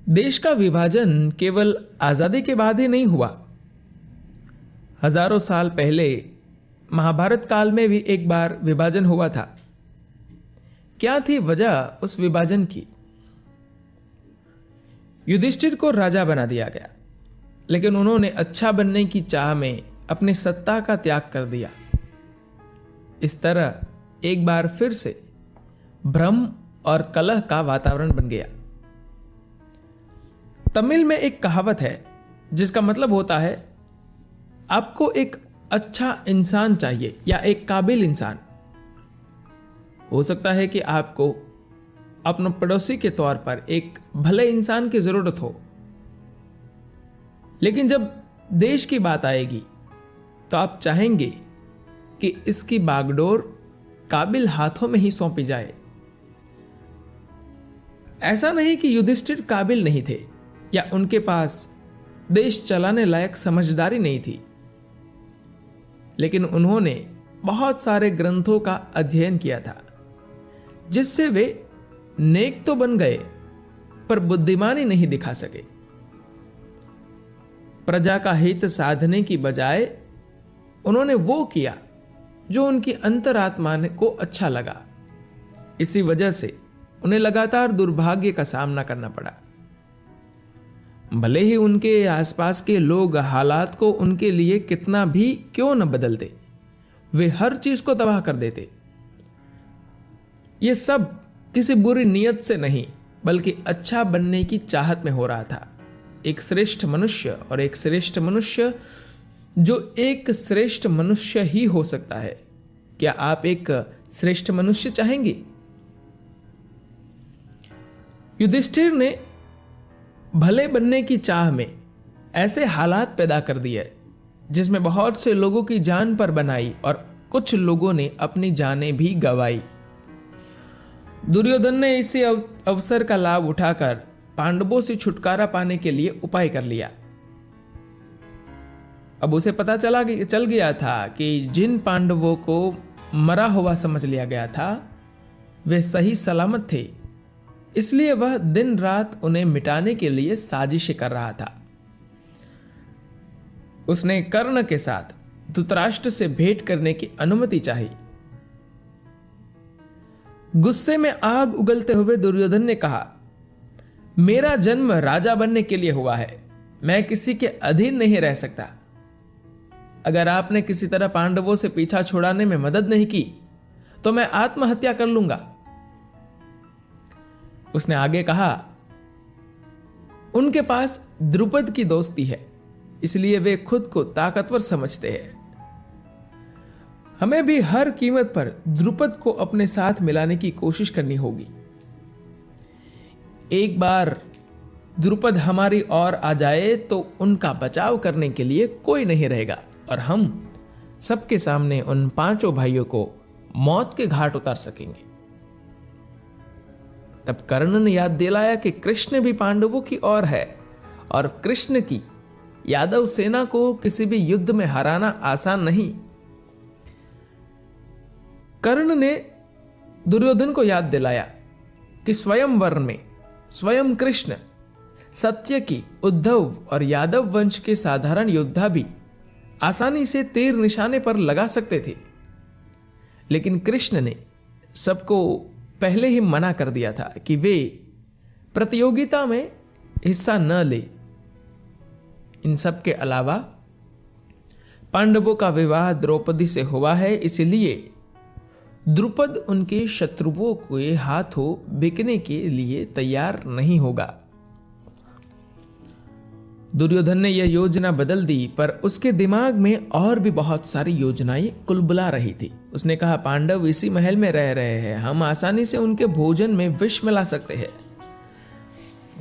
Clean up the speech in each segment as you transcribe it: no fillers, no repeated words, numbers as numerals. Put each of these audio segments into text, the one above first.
देश का विभाजन केवल आजादी के बाद ही नहीं हुआ। हजारों साल पहले महाभारत काल में भी एक बार विभाजन हुआ था। क्या थी वजह उस विभाजन की? युधिष्ठिर को राजा बना दिया गया, लेकिन उन्होंने अच्छा बनने की चाह में अपनी सत्ता का त्याग कर दिया। इस तरह एक बार फिर से भ्रम और कलह का वातावरण बन गया। तमिल में एक कहावत है जिसका मतलब होता है, आपको एक अच्छा इंसान चाहिए या एक काबिल इंसान। हो सकता है कि आपको अपने पड़ोसी के तौर पर एक भले इंसान की जरूरत हो, लेकिन जब देश की बात आएगी तो आप चाहेंगे कि इसकी बागडोर काबिल हाथों में ही सौंपी जाए। ऐसा नहीं कि युधिष्ठिर काबिल नहीं थे या उनके पास देश चलाने लायक समझदारी नहीं थी, लेकिन उन्होंने बहुत सारे ग्रंथों का अध्ययन किया था, जिससे वे नेक तो बन गए पर बुद्धिमानी नहीं दिखा सके। प्रजा का हित साधने की बजाय उन्होंने वो किया जो उनकी अंतरात्मा को अच्छा लगा। इसी वजह से उन्हें लगातार दुर्भाग्य का सामना करना पड़ा। भले ही उनके आसपास के लोग हालात को उनके लिए कितना भी क्यों न बदलते, वे हर चीज को तबाह कर देते। यह सब किसी बुरी नीयत से नहीं, बल्कि अच्छा बनने की चाहत में हो रहा था। एक श्रेष्ठ मनुष्य और एक श्रेष्ठ मनुष्य जो एक श्रेष्ठ मनुष्य ही हो सकता है। क्या आप एक श्रेष्ठ मनुष्य चाहेंगे? युधिष्ठिर ने भले बनने की चाह में ऐसे हालात पैदा कर दिए जिसमें बहुत से लोगों की जान पर बनाई और कुछ लोगों ने अपनी जानें भी गंवाई। दुर्योधन ने इसी अवसर का लाभ उठाकर पांडवों से छुटकारा पाने के लिए उपाय कर लिया। अब उसे पता चल गया था कि जिन पांडवों को मरा हुआ समझ लिया गया था वे सही सलामत थे, इसलिए वह दिन रात उन्हें मिटाने के लिए साजिशें कर रहा था। उसने कर्ण के साथ धृतराष्ट्र से भेंट करने की अनुमति चाही। गुस्से में आग उगलते हुए दुर्योधन ने कहा, मेरा जन्म राजा बनने के लिए हुआ है, मैं किसी के अधीन नहीं रह सकता। अगर आपने किसी तरह पांडवों से पीछा छुड़ाने में मदद नहीं की तो मैं आत्महत्या कर लूंगा। उसने आगे कहा, उनके पास द्रुपद की दोस्ती है, इसलिए वे खुद को ताकतवर समझते हैं। हमें भी हर कीमत पर द्रुपद को अपने साथ मिलाने की कोशिश करनी होगी। एक बार द्रुपद हमारी ओर आ जाए तो उनका बचाव करने के लिए कोई नहीं रहेगा और हम सबके सामने उन पांचों भाइयों को मौत के घाट उतार सकेंगे। तब कर्ण ने याद दिलाया कि कृष्ण भी पांडवों की ओर है और कृष्ण की यादव सेना को किसी भी युद्ध में हराना आसान नहीं। कर्ण ने दुर्योधन को याद दिलाया कि स्वयंवर में स्वयं कृष्ण सत्य की उद्धव और यादव वंश के साधारण योद्धा भी आसानी से तीर निशाने पर लगा सकते थे, लेकिन कृष्ण ने सबको पहले ही मना कर दिया था कि वे प्रतियोगिता में हिस्सा न ले। इन सब के अलावा पांडवों का विवाह द्रौपदी से हुआ है, इसलिए द्रुपद उनके शत्रुओं के हाथों बिकने के लिए तैयार नहीं होगा। दुर्योधन ने यह योजना बदल दी, पर उसके दिमाग में और भी बहुत सारी योजनाएं कुलबुला रही थी। उसने कहा, पांडव इसी महल में रह रहे हैं, हम आसानी से उनके भोजन में विष मिला सकते हैं।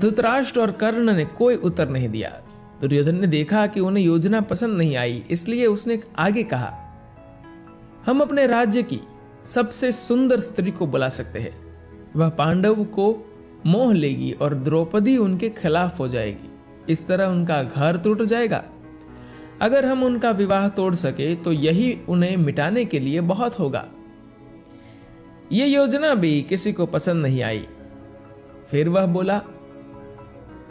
धृतराष्ट्र और कर्ण ने कोई उत्तर नहीं दिया। दुर्योधन ने देखा कि उन्हें योजना पसंद नहीं आई, इसलिए उसने आगे कहा, हम अपने राज्य की सबसे सुंदर स्त्री को बुला सकते हैं। वह पांडव को मोह लेगी और द्रौपदी उनके खिलाफ हो जाएगी। इस तरह उनका घर टूट जाएगा। अगर हम उनका विवाह तोड़ सके तो यही उन्हें मिटाने के लिए बहुत होगा। यह योजना भी किसी को पसंद नहीं आई। फिर वह बोला,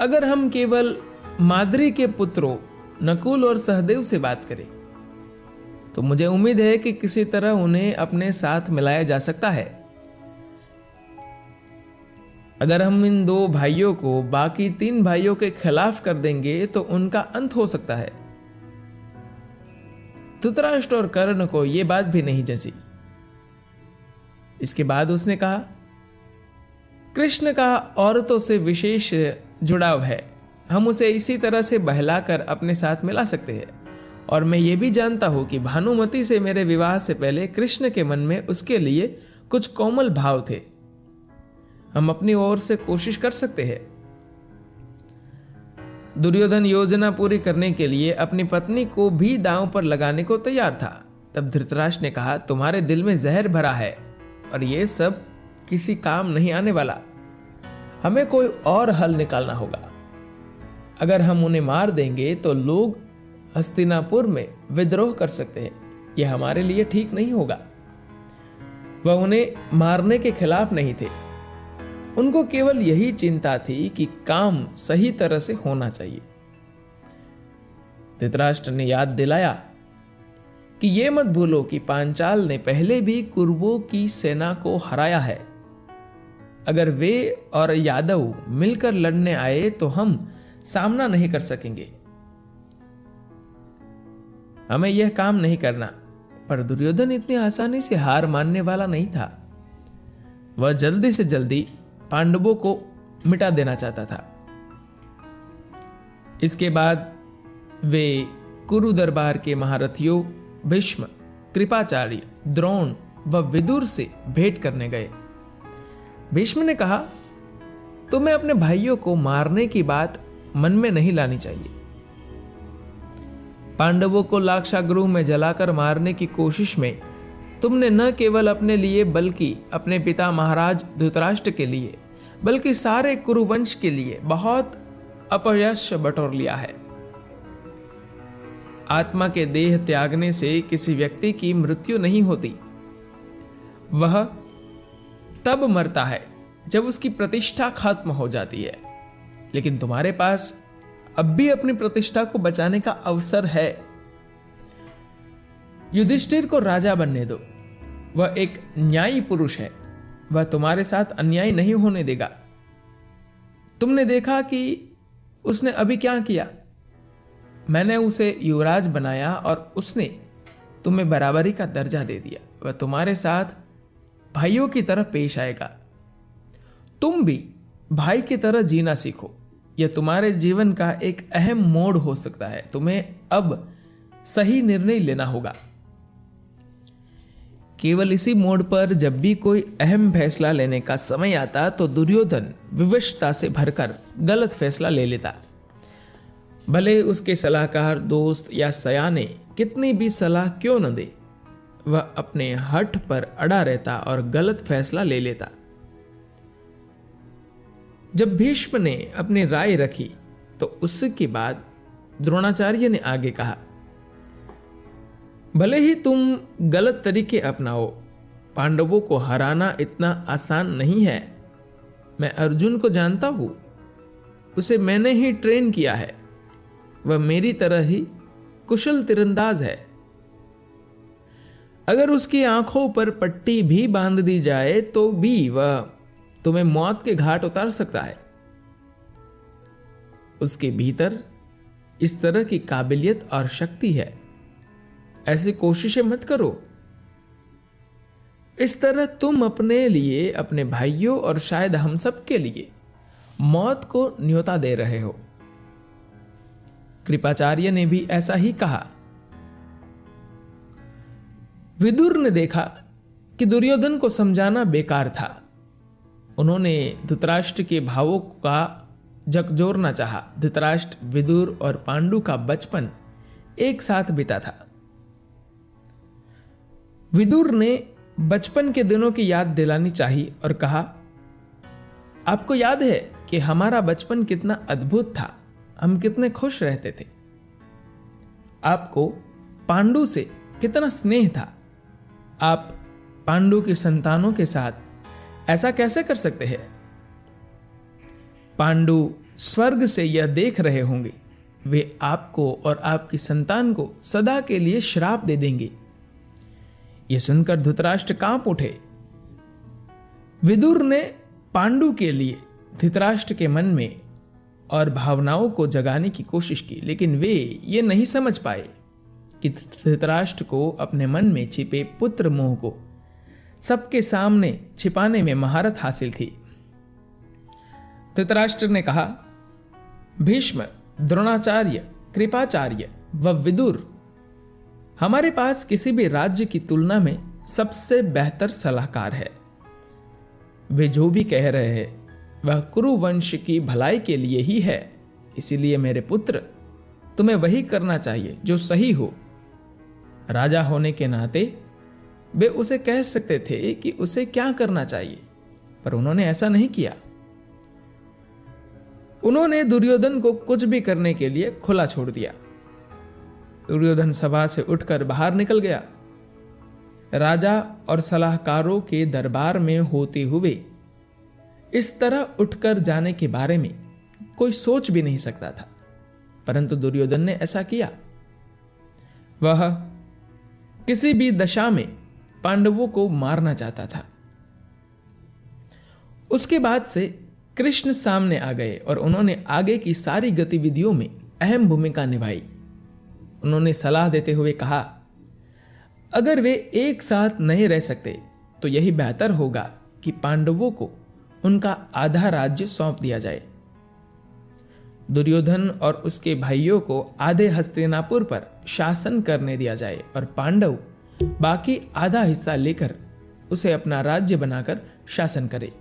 अगर हम केवल माद्री के पुत्रों नकुल और सहदेव से बात करें तो मुझे उम्मीद है कि किसी तरह उन्हें अपने साथ मिलाया जा सकता है। अगर हम इन 2 भाइयों को बाकी 3 भाइयों के खिलाफ कर देंगे तो उनका अंत हो सकता है। धृतराष्ट्र और कर्ण को यह बात भी नहीं जंची। इसके बाद उसने कहा, कृष्ण का औरतों से विशेष जुड़ाव है, हम उसे इसी तरह से बहलाकर अपने साथ मिला सकते हैं। और मैं ये भी जानता हूं कि भानुमति से मेरे विवाह से पहले कृष्ण के मन में उसके लिए कुछ कोमल भाव थे। हम अपनी ओर से कोशिश कर सकते हैं। दुर्योधन योजना पूरी करने के लिए अपनी पत्नी को भी दांव पर लगाने को तैयार था। तब धृतराष्ट्र ने कहा, तुम्हारे दिल में जहर भरा है और यह सब किसी काम नहीं आने वाला। हमें कोई और हल निकालना होगा। अगर हम उन्हें मार देंगे तो लोग हस्तिनापुर में विद्रोह कर सकते हैं। यह हमारे लिए ठीक नहीं होगा। वह उन्हें मारने के खिलाफ नहीं थे। उनको केवल यही चिंता थी कि काम सही तरह से होना चाहिए। धृतराष्ट्र ने याद दिलाया कि यह मत भूलो कि पांचाल ने पहले भी कुरुओं की सेना को हराया है। अगर वे और यादव मिलकर लड़ने आए तो हम सामना नहीं कर सकेंगे। हमें यह काम नहीं करना। पर दुर्योधन इतनी आसानी से हार मानने वाला नहीं था। वह जल्दी से जल्दी पांडवों को मिटा देना चाहता था। इसके बाद वे कुरु दरबार के महारथियों भीष्म, कृपाचार्य, द्रोण व विदुर से भेंट करने गए। भीष्म ने कहा, तुम्हें अपने भाइयों को मारने की बात मन में नहीं लानी चाहिए। पांडवों को लाक्षागृह में जलाकर मारने की कोशिश में तुमने न केवल अपने लिए बल्कि अपने पिता महाराज धृतराष्ट्र के लिए बल्कि सारे कुरुवंश के लिए बहुत अपयश बटोर लिया है। आत्मा के देह त्यागने से किसी व्यक्ति की मृत्यु नहीं होती। वह तब मरता है जब उसकी प्रतिष्ठा खत्म हो जाती है। लेकिन तुम्हारे पास अब भी अपनी प्रतिष्ठा को बचाने का अवसर है। युधिष्ठिर को राजा बनने दो। वह एक न्यायी पुरुष है। वह तुम्हारे साथ अन्याय नहीं होने देगा। तुमने देखा कि उसने अभी क्या किया। मैंने उसे युवराज बनाया और उसने तुम्हें बराबरी का दर्जा दे दिया। वह तुम्हारे साथ भाइयों की तरह पेश आएगा। तुम भी भाई की तरह जीना सीखो। यह तुम्हारे जीवन का एक अहम मोड़ हो सकता है। तुम्हें अब सही निर्णय लेना होगा। केवल इसी मोड़ पर जब भी कोई अहम फैसला लेने का समय आता तो दुर्योधन विवशता से भरकर गलत फैसला ले लेता। भले उसके सलाहकार, दोस्त या सयाने कितनी भी सलाह क्यों न दे, वह अपने हठ पर अड़ा रहता और गलत फैसला ले लेता। जब भीष्म ने अपनी राय रखी तो उसके बाद द्रोणाचार्य ने आगे कहा, भले ही तुम गलत तरीके अपनाओ, पांडवों को हराना इतना आसान नहीं है। मैं अर्जुन को जानता हूं। उसे मैंने ही ट्रेन किया है। वह मेरी तरह ही कुशल तीरंदाज है। अगर उसकी आंखों पर पट्टी भी बांध दी जाए तो भी वह तुम्हें मौत के घाट उतार सकता है। उसके भीतर इस तरह की काबिलियत और शक्ति है। ऐसी कोशिशें मत करो। इस तरह तुम अपने लिए, अपने भाइयों और शायद हम सब के लिए मौत को न्योता दे रहे हो। कृपाचार्य ने भी ऐसा ही कहा। विदुर ने देखा कि दुर्योधन को समझाना बेकार था। उन्होंने धृतराष्ट्र के भावों का झकझोरना चाहा। धृतराष्ट्र, विदुर और पांडु का बचपन एक साथ बीता था। विदुर ने बचपन के दिनों की याद दिलानी चाहिए और कहा, आपको याद है कि हमारा बचपन कितना अद्भुत था। हम कितने खुश रहते थे। आपको पांडु से कितना स्नेह था। आप पांडु की संतानों के साथ ऐसा कैसे कर सकते हैं? पांडु स्वर्ग से यह देख रहे होंगे, वे आपको और आपकी संतान को सदा के लिए श्राप दे देंगे। यह सुनकर धृतराष्ट्र कांप उठे। विदुर ने पांडु के लिए धृतराष्ट्र के मन में और भावनाओं को जगाने की कोशिश की, लेकिन वे ये नहीं समझ पाए कि धृतराष्ट्र को अपने मन में छिपे पुत्र मोह को सबके सामने छिपाने में महारत हासिल थी। धृतराष्ट्र ने कहा, भीष्म, द्रोणाचार्य, कृपाचार्य व विदुर, हमारे पास किसी भी राज्य की तुलना में सबसे बेहतर सलाहकार है। वे जो भी कह रहे हैं वह कुरु वंश की भलाई के लिए ही है। इसीलिए मेरे पुत्र, तुम्हें वही करना चाहिए जो सही हो। राजा होने के नाते वे उसे कह सकते थे कि उसे क्या करना चाहिए, पर उन्होंने ऐसा नहीं किया। उन्होंने दुर्योधन को कुछ भी करने के लिए खुला छोड़ दिया। दुर्योधन सभा से उठकर बाहर निकल गया। राजा और सलाहकारों के दरबार में होते हुए इस तरह उठकर जाने के बारे में कोई सोच भी नहीं सकता था, परंतु दुर्योधन ने ऐसा किया। वह किसी भी दशा में पांडवों को मारना चाहता था। उसके बाद से कृष्ण सामने आ गए और उन्होंने आगे की सारी गतिविधियों में अहम भूमिका निभाई। उन्होंने सलाह देते हुए कहा, अगर वे एक साथ नहीं रह सकते तो यही बेहतर होगा कि पांडवों को उनका आधा राज्य सौंप दिया जाए। दुर्योधन और उसके भाइयों को आधे हस्तिनापुर पर शासन करने दिया जाए और पांडव बाकी आधा हिस्सा लेकर उसे अपना राज्य बनाकर शासन करे।